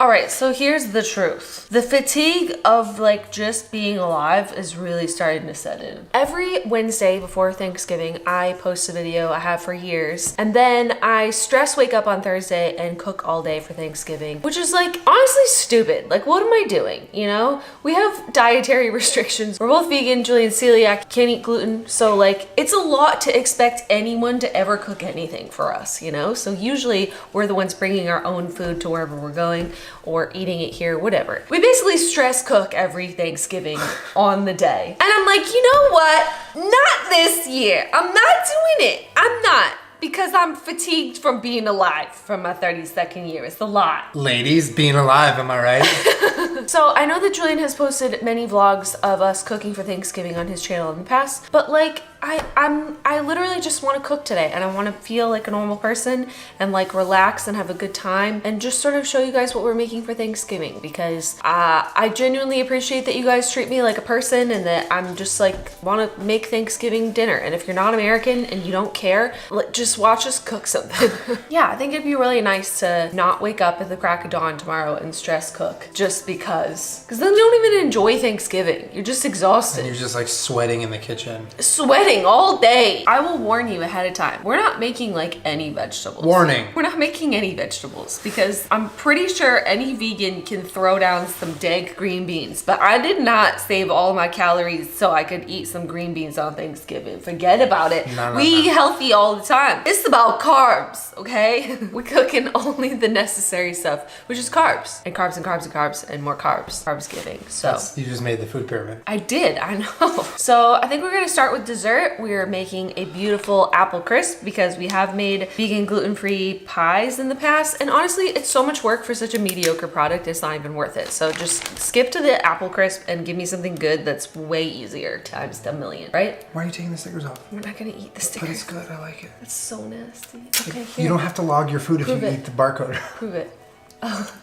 All right, so here's the truth. The fatigue of like just being alive is really starting to set in. Every Wednesday before Thanksgiving, I post a video I have for years. And then I stress wake up on Thursday and cook all day for Thanksgiving, which is like honestly stupid. Like, what am I doing? You know, we have dietary restrictions. We're both vegan, Julian's celiac, can't eat gluten. So like, it's a lot to expect anyone to ever cook anything for us, you know? So usually we're the ones bringing our own food to wherever we're going, or eating it here, whatever. We basically stress cook every Thanksgiving on the day. And I'm like, you know what? Not this year. I'm not doing it. I'm not. Because I'm fatigued from being alive from my 32nd year. It's a lot. Ladies, being alive, am I right? So I know that Julian has posted many vlogs of us cooking for Thanksgiving on his channel in the past, but like I literally just want to cook today, and I want to feel like a normal person and like relax and have a good time and just sort of show you guys what we're making for Thanksgiving, because I genuinely appreciate that you guys treat me like a person and that I'm just like want to make Thanksgiving dinner. And if you're not American and you don't care, just watch us cook something. Yeah, I think it'd be really nice to not wake up at the crack of dawn tomorrow and stress cook just because then you don't even enjoy Thanksgiving. You're just exhausted. And you're just like sweating in the kitchen. Sweating all day. I will warn you ahead of time. We're not making like any vegetables. Warning. We're not making any vegetables because I'm pretty sure any vegan can throw down some dank green beans, but I did not save all my calories so I could eat some green beans on Thanksgiving. Forget about it. We eat healthy all the time. It's about carbs, okay? We're cooking only the necessary stuff, which is carbs and carbs and carbs and carbs and more carbs. Carbsgiving. So you just made the food pyramid. I did, I know. So I think we're gonna start with dessert. We're making a beautiful apple crisp because we have made vegan gluten-free pies in the past, and honestly it's so much work for such a mediocre product, it's not even worth it. So just skip to the apple crisp and give me something good that's way easier times a million, right? Why are you taking the stickers off? We're not gonna eat the stickers. But it's good, I like it. It's so nasty. Okay, here. You don't have to log your food if you eat the barcode. Prove it. Oh.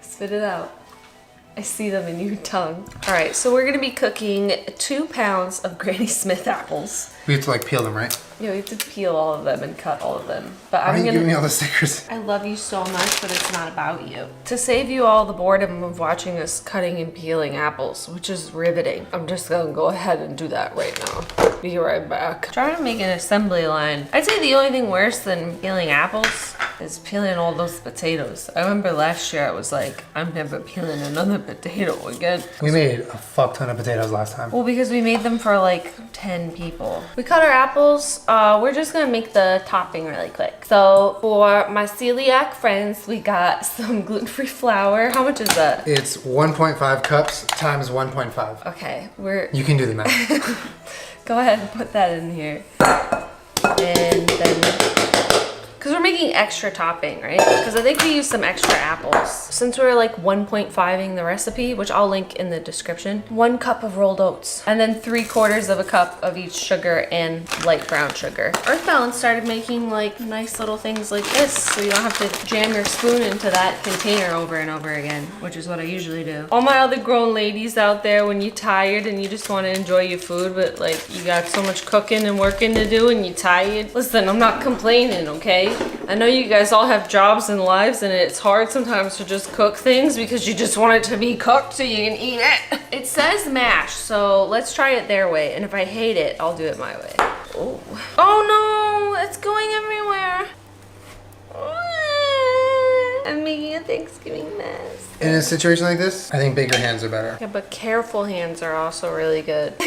Spit it out. I see them in your tongue. All right, so we're gonna be cooking 2 pounds of Granny Smith apples. We have to like peel them, right? Yeah, we have to peel all of them and cut all of them. But Why are you giving me all the stickers? I love you so much, but it's not about you. To save you all the boredom of watching us cutting and peeling apples, which is riveting, I'm just gonna go ahead and do that right now. Be right back. Trying to make an assembly line. I'd say the only thing worse than peeling apples is peeling all those potatoes. I remember last year I was like, I'm never peeling another potato again. We made a fuck ton of potatoes last time. Well, because we made them for like 10 people. We cut our apples. We're just gonna make the topping really quick. So for my celiac friends, we got some gluten-free flour. How much is that? It's 1.5 cups times 1.5. Okay, You can do the math. Go ahead and put that in here. And then, because we're making extra topping, right? Because I think we used some extra apples. Since we're like 1.5ing the recipe, which I'll link in the description, 1 cup of rolled oats, and then 3/4 of a cup of each sugar and light brown sugar. Earth Balance started making like nice little things like this, so you don't have to jam your spoon into that container over and over again, which is what I usually do. All my other grown ladies out there, when you're tired and you just want to enjoy your food, but like you got so much cooking and working to do and you're tired, listen, I'm not complaining, okay? I know you guys all have jobs and lives, and it's hard sometimes to just cook things because you just want it to be cooked so you can eat it. It says mash, so let's try it their way, and if I hate it, I'll do it my way. Oh, oh no, it's going everywhere. I'm making a Thanksgiving mess. In a situation like this, I think bigger hands are better. Yeah, but careful hands are also really good.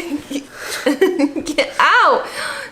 Get out!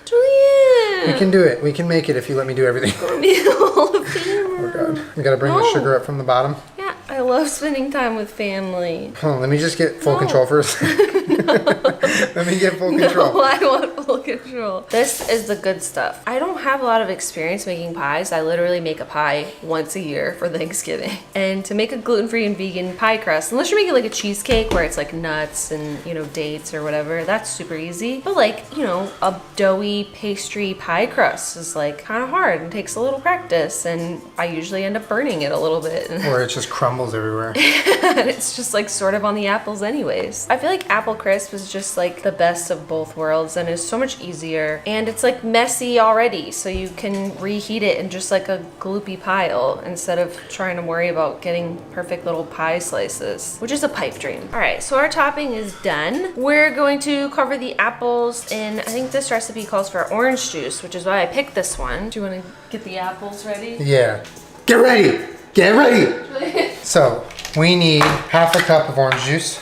Julian! We can do it. We can make it if you let me do everything. Oh god. We gotta bring the sugar up from the bottom. Yeah, I love spending time with family. Hold on, let me just get full control first. Let me get full control. No, I want full control. This is the good stuff. I don't have a lot of experience making pies. I literally make a pie once a year for Thanksgiving. And to make a gluten-free and vegan pie crust, unless you're making like a cheesecake where it's like nuts and, you know, dates or whatever, that's super easy. But like, you know, a doughy pastry pie crust is like kind of hard and takes a little practice, and I usually end up burning it a little bit. Or it's just crumbling crumbles everywhere. And it's just like sort of on the apples anyways. I feel like apple crisp is just like the best of both worlds and is so much easier. And it's like messy already, so you can reheat it in just like a gloopy pile instead of trying to worry about getting perfect little pie slices, which is a pipe dream. All right, so our topping is done. We're going to cover the apples in, I think this recipe calls for orange juice, which is why I picked this one. Do you want to get the apples ready? Yeah. Get ready! Get ready! So, we need half a cup of orange juice.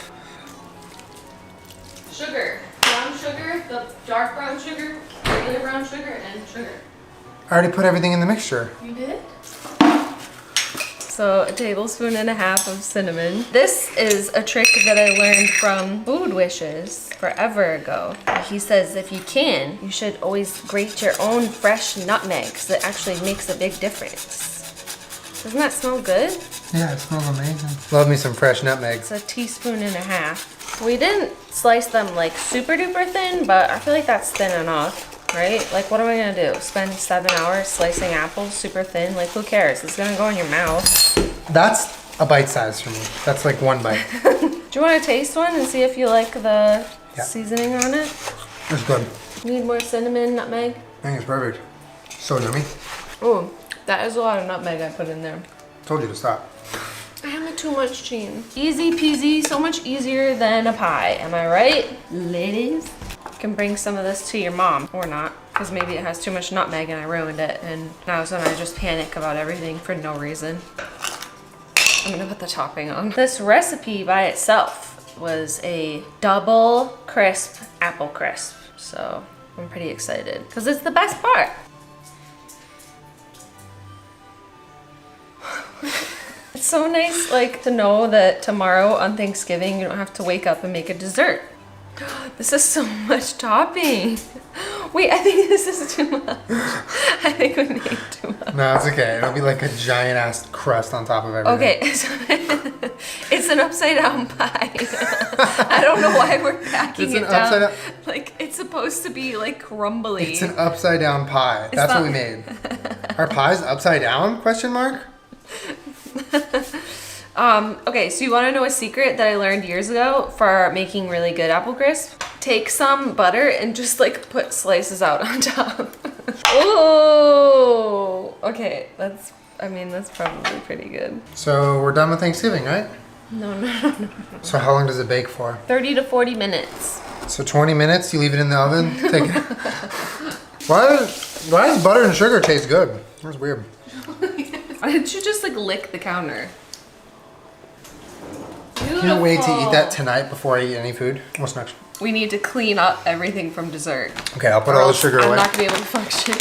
Sugar. Brown sugar, the dark brown sugar, regular brown sugar, and sugar. I already put everything in the mixture. You did? So a tablespoon and a half of cinnamon. This is a trick that I learned from Food Wishes forever ago. He says if you can, you should always grate your own fresh nutmeg because it actually makes a big difference. Doesn't that smell good? Yeah, it smells amazing. Love me some fresh nutmeg. It's a teaspoon and a half. We didn't slice them like super duper thin, but I feel like that's thin enough, right? Like what am I gonna do? Spend 7 hours slicing apples super thin? Like who cares? It's gonna go in your mouth. That's a bite size for me. That's like one bite. Do you want to taste one and see if you like the seasoning on it? It's good. Need more cinnamon, nutmeg? I think it's perfect. So yummy. Ooh, that is a lot of nutmeg I put in there. Told you to stop. I have too much cheese. Easy peasy, so much easier than a pie. Am I right, ladies? You can bring some of this to your mom, or not, because maybe it has too much nutmeg and I ruined it, and now so I just panic about everything for no reason. I'm gonna put the topping on. This recipe by itself was a double crisp apple crisp, so I'm pretty excited, because it's the best part. It's so nice, like, to know that tomorrow on Thanksgiving you don't have to wake up and make a dessert. This is so much topping. Wait, I think this is too much. I think we made too much. No, it's okay. It'll be like a giant ass crust on top of everything. Okay, so it's an upside down pie. I don't know why we're packing it down. Like, it's supposed to be like crumbly. It's an upside down pie. That's what we made. Our pie's upside down? Question mark? Okay, so you want to know a secret that I learned years ago for making really good apple crisp? Take some butter and just like put slices out on top. Oh, okay, that's probably pretty good. So we're done with Thanksgiving, right? No. So how long does it bake for? 30 to 40 minutes. So 20 minutes, you leave it in the oven? Take it. Why does butter and sugar taste good? That's weird. Why didn't you just like lick the counter? Can't wait to eat that tonight before I eat any food. What's next? We need to clean up everything from dessert. Okay, I'll put all the sugar away. I'm not gonna be able to function.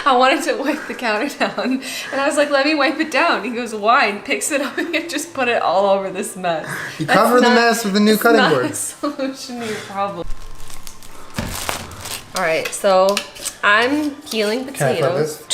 I wanted to wipe the counter down, and I was like, let me wipe it down. He goes, why? And picks it up and just put it all over this mess. You cover the mess with a new cutting board. That's not a solution to your problem. All right, so I'm peeling potatoes.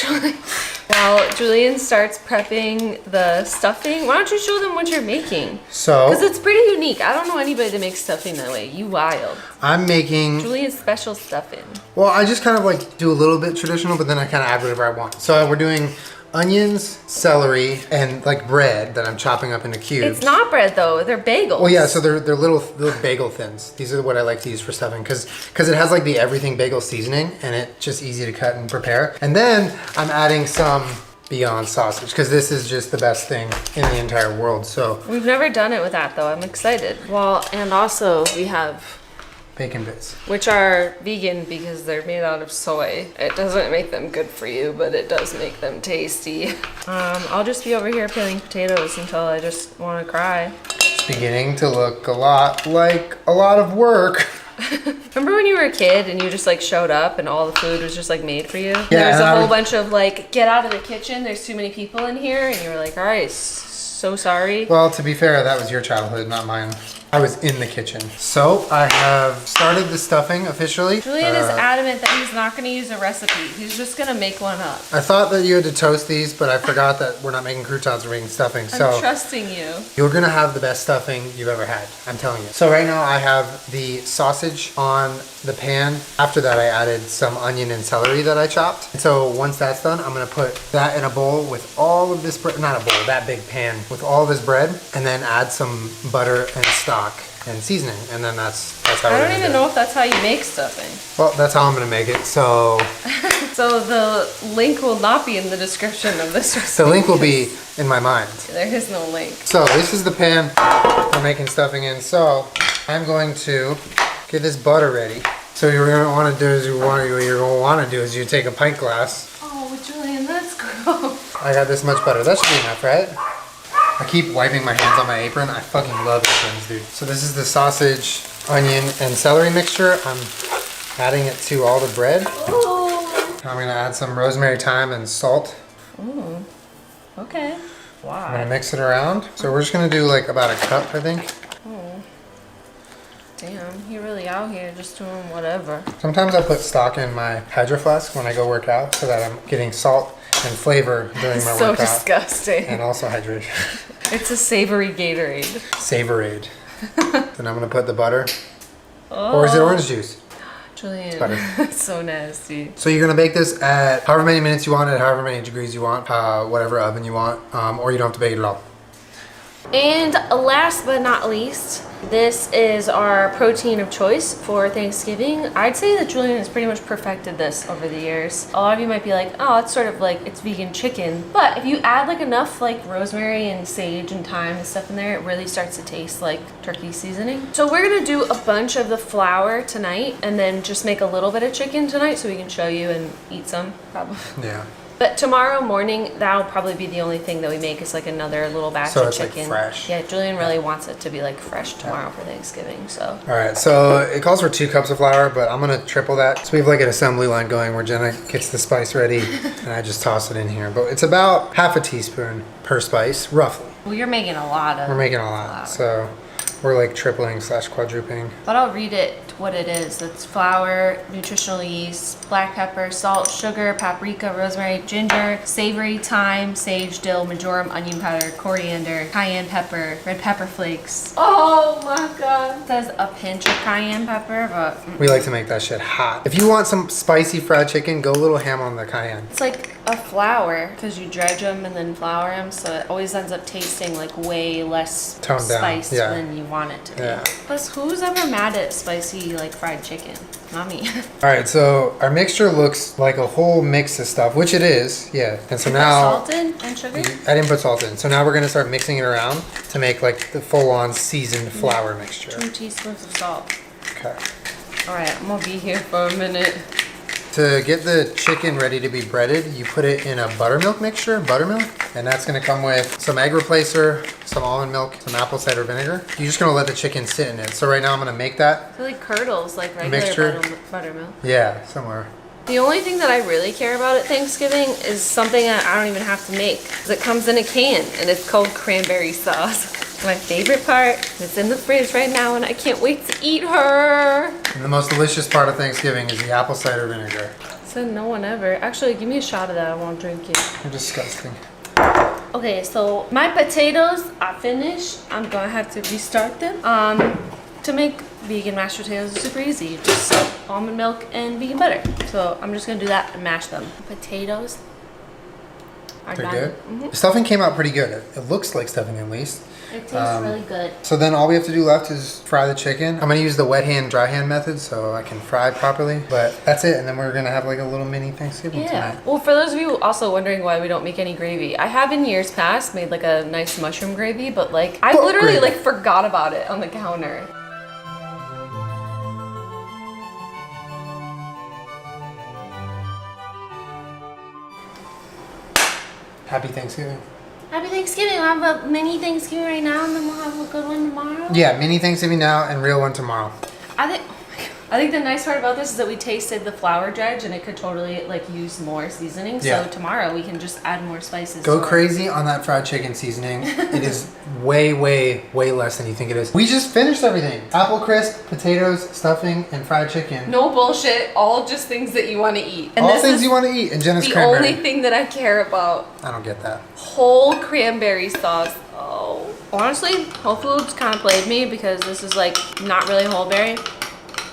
While Julian starts prepping the stuffing, why don't you show them what you're making? So, because it's pretty unique. I don't know anybody that makes stuffing that way. You wild. I'm making Julian's special stuffing. Well, I just kind of like do a little bit traditional, but then I kind of add whatever I want. So we're doing onions, celery, and like bread that I'm chopping up into cubes. It's not bread though, they're bagels. Well, yeah, so they're little bagel thins. These are what I like to use for stuffing because it has like the everything bagel seasoning and it's just easy to cut and prepare. And then I'm adding some Beyond sausage because this is just the best thing in the entire world. So we've never done it with that though. I'm excited. Well, and also we have bacon bits, which are vegan because they're made out of soy. It doesn't make them good for you, but it does make them tasty. I'll just be over here peeling potatoes until I just want to cry. It's beginning to look a lot like a lot of work. Remember when you were a kid and you just like showed up and all the food was just like made for you? Yeah, There's a whole bunch of like, get out of the kitchen, there's too many people in here, and you were like, all right, so sorry. Well, to be fair, that was your childhood, not mine. I was in the kitchen. So I have started the stuffing officially. Julian is adamant that he's not gonna use a recipe. He's just gonna make one up. I thought that you had to toast these, but I forgot that we're not making croutons, we're making stuffing. I'm trusting you. You're gonna have the best stuffing you've ever had, I'm telling you. So right now I have the sausage on the pan. After that I added some onion and celery that I chopped. And so once that's done, I'm gonna put that in a bowl with all of this bread, not a bowl, that big pan with all of this bread, and then add some butter and stock and seasoning, and then that's how I don't even know if that's how you make stuffing. Well, that's how I'm gonna make it. So so the link will not be in the description of this recipe. the link will be in my mind. There is no link. So this is the pan we're making stuffing in. So I'm going to get this butter ready. So what you're gonna want to do is you take a pint glass. Oh, Julian, that's gross. I got this much butter. That should be enough, right? I keep wiping my hands on my apron. I fucking love aprons, dude. So this is the sausage, onion, and celery mixture. I'm adding it to all the bread. Ooh. I'm gonna add some rosemary, thyme, and salt. Ooh. Okay. Wow. I'm gonna mix it around. So we're just gonna do like about a cup, I think. Oh. Damn, you're really out here just doing whatever. Sometimes I put stock in my Hydro Flask when I go work out so that I'm getting salt and flavor during my So workout. disgusting. And also hydration. It's a savory Gatorade. Savorade. Then I'm gonna put the butter. Or is it orange juice? Julian, butter. it's so nasty. So you're gonna bake this at however many minutes you want, at however many degrees you want, whatever oven you want, or you don't have to bake it at all. And last but not least, this is our protein of choice for Thanksgiving. I'd say that Julian has pretty much perfected this over the years. A lot of you might be like, oh, it's sort of like, it's vegan chicken. But if you add like enough like rosemary and sage and thyme and stuff in there, it really starts to taste like turkey seasoning. So we're gonna do a bunch of the flour tonight and then just make a little bit of chicken tonight so we can show you and eat some, probably. Yeah. But tomorrow morning, that'll probably be the only thing that we make is like another little batch So of it's chicken. like fresh. Yeah, Julian really wants it to be like fresh tomorrow for Thanksgiving, so. All right, so it calls for 2 cups of flour, but I'm gonna triple that. So we have like an assembly line going where Jenna gets the spice ready and I just toss it in here. But it's about half a teaspoon per spice, roughly. Well, you're making a lot of We're making a lot, so we're like tripling / quadrupling. But I'll read it what it is. It's flour, nutritional yeast, black pepper, salt, sugar, paprika, rosemary, ginger, savory, thyme, sage, dill, marjoram, onion powder, coriander, cayenne pepper, red pepper flakes. Oh my god. It says a pinch of cayenne pepper, but We like to make that shit hot. If you want some spicy fried chicken, go a little ham on the cayenne. it's like a flour because you dredge them and then flour them, so it always ends up tasting like way less Toned down, spiced yeah. than you want it to be. Yeah. Plus, who's ever mad at spicy like fried chicken? Not me. All right, so our mixture looks like a whole mix of stuff, which it is, yeah. And so now, Salt in and sugar? I didn't put salt in. So now we're gonna start mixing it around to make like the full-on seasoned flour mixture. 2 teaspoons of salt. Okay. All right, I'm gonna be here for a minute. To get the chicken ready to be breaded, you put it in a buttermilk mixture, and that's gonna come with some egg replacer, some almond milk, some apple cider vinegar. You're just gonna let the chicken sit in it. So right now I'm gonna make that. It like curdles like regular Mixture. buttermilk. Yeah, somewhere. The only thing that I really care about at Thanksgiving is something that I don't even have to make. 'Cause it comes in a can and it's called cranberry sauce. My favorite part. It's in the fridge right now and I can't wait to eat her. And the most delicious part of Thanksgiving is the apple cider vinegar. Said no one ever. Actually, give me a shot of that. I won't drink it. You're disgusting. Okay, so my potatoes are finished. I'm gonna have to restart them. To make vegan mashed potatoes is super easy. Just almond milk and vegan butter. So I'm just gonna do that and mash them. Potatoes are They're done. good? The stuffing came out pretty good. It looks like stuffing at least. It tastes really good. So then all we have to do left is fry the chicken. I'm gonna use the wet hand, dry hand method so I can fry properly. But that's it, and then we're gonna have like a little mini Thanksgiving Yeah. tonight. Well, for those of you also wondering why we don't make any gravy, I have in years past made like a nice mushroom gravy, but like I What literally gravy? like forgot about it on the counter. Happy Thanksgiving. Happy Thanksgiving. We'll have a mini Thanksgiving right now and then we'll have a good one tomorrow. Yeah, mini Thanksgiving now and real one tomorrow. I think, oh my God. I think the nice part about this is that we tasted the flour dredge and it could totally like use more seasoning. Yeah. So tomorrow we can just add more spices. Go crazy on that fried chicken seasoning. It is way, way, way less than you think it is. We just finished everything. Apple crisp, potatoes, stuffing, and fried chicken. No bullshit. All just things that you want to eat. And All this things is you want to eat. And Jenna's the cranberry. only thing that I care about. I don't get that. Whole cranberry sauce. Oh. Honestly, Whole Foods kind of played me because this is like not really whole berry.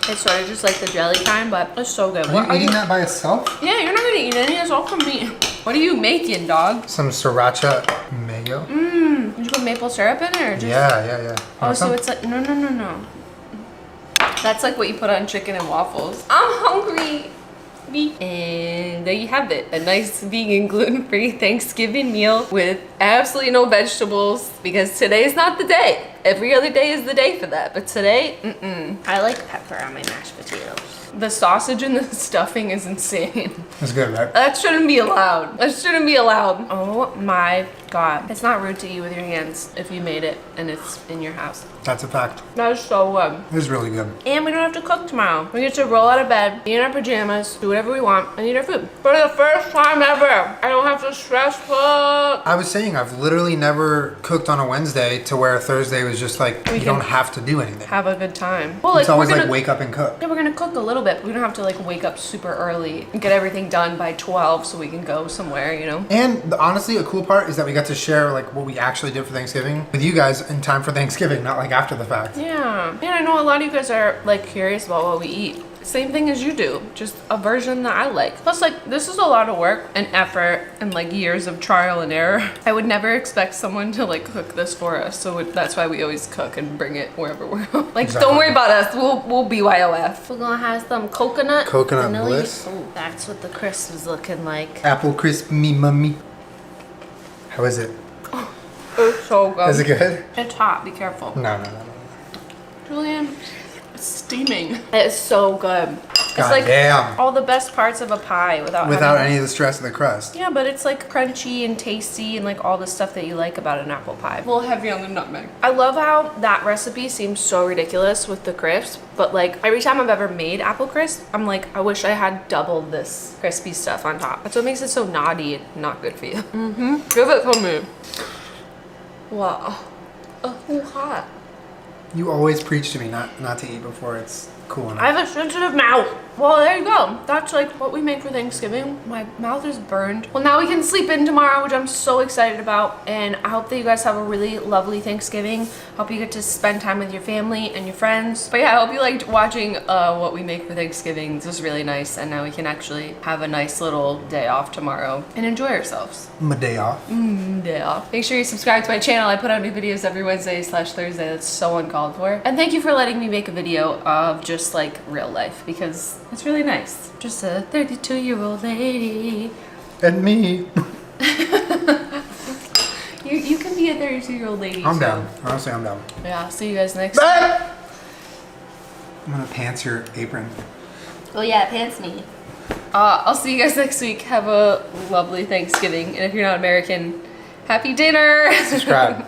It's sort of just like the jelly kind, but it's so good. Are you eating that by itself? Yeah, you're not gonna eat any of this all from me. What are you making, dog? Some sriracha mayo. Did you put maple syrup in it or just? Yeah. Oh, so it's like, no. That's like what you put on chicken and waffles. I'm hungry. And there you have it. A nice vegan gluten-free Thanksgiving meal with absolutely no vegetables because today's not the day. Every other day is the day for that. But today, I like pepper on my mashed potatoes. The sausage and the stuffing is insane. It's good, right? That shouldn't be allowed. That shouldn't be allowed. Oh my God. It's not rude to eat with your hands if you made it and it's in your house. That's a fact. That is so good. It is really good. And we don't have to cook tomorrow. We get to roll out of bed, be in our pajamas, do whatever we want, and eat our food. For the first time ever, I don't have to stress cook. I was saying, I've literally never cooked on a Wednesday to where Thursday was just like, you don't have to do anything. Have a good time. Well, like, It's always we're like gonna, wake up and cook. yeah, we're gonna cook a little bit, but we don't have to like wake up super early and get everything done by 12 so we can go somewhere, you know? And honestly, a cool part is that we got to share like what we actually did for Thanksgiving with you guys in time for Thanksgiving, not like after the fact. Yeah. And I know a lot of you guys are like curious about what we eat. Same thing as you do, just a version that I like. Plus, like, this is a lot of work and effort and like years of trial and error. I would never expect someone to like cook this for us, so that's why we always cook and bring it wherever we're like. Exactly. Don't worry about us. We'll BYOF. We're gonna have some coconut vanilla. Bliss. Oh, that's what the crisp is looking like. Apple crisp me mummy. How is it? It's so good. Is it good? It's hot. Be careful. No. Julian, it's steaming. It's so good. It's God like damn. all the best parts of a pie without having, any of the stress of the crust. yeah, but it's like crunchy and tasty and like all the stuff that you like about an apple pie. A little heavy on the nutmeg. I love how that recipe seems so ridiculous with the crisp, but like every time I've ever made apple crisp, I'm like, I wish I had double this crispy stuff on top. That's what makes it so naughty and not good for you. Give it to me. Wow. Oh, hot. You always preach to me not to eat before it's cool enough. I have a sensitive mouth. Well, there you go. That's like what we make for Thanksgiving. My mouth is burned. Well, now we can sleep in tomorrow, which I'm so excited about. And I hope that you guys have a really lovely Thanksgiving. Hope you get to spend time with your family and your friends. But yeah, I hope you liked watching what we make for Thanksgiving. This was really nice. And now we can actually have a nice little day off tomorrow and enjoy ourselves. My day off. Day off. Make sure you subscribe to my channel. I put out new videos every Wednesday/Thursday. That's so uncalled for. And thank you for letting me make a video of just like real life because it's really nice. Just a 32-year-old lady. And me. You can be a 32-year-old lady. I'm too. down. Honestly, I'm down. Yeah, see you guys next time. Ah! I'm gonna pants your apron. Oh yeah, pants me. I'll see you guys next week. Have a lovely Thanksgiving. And if you're not American, happy dinner. Subscribe.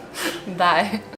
Bye.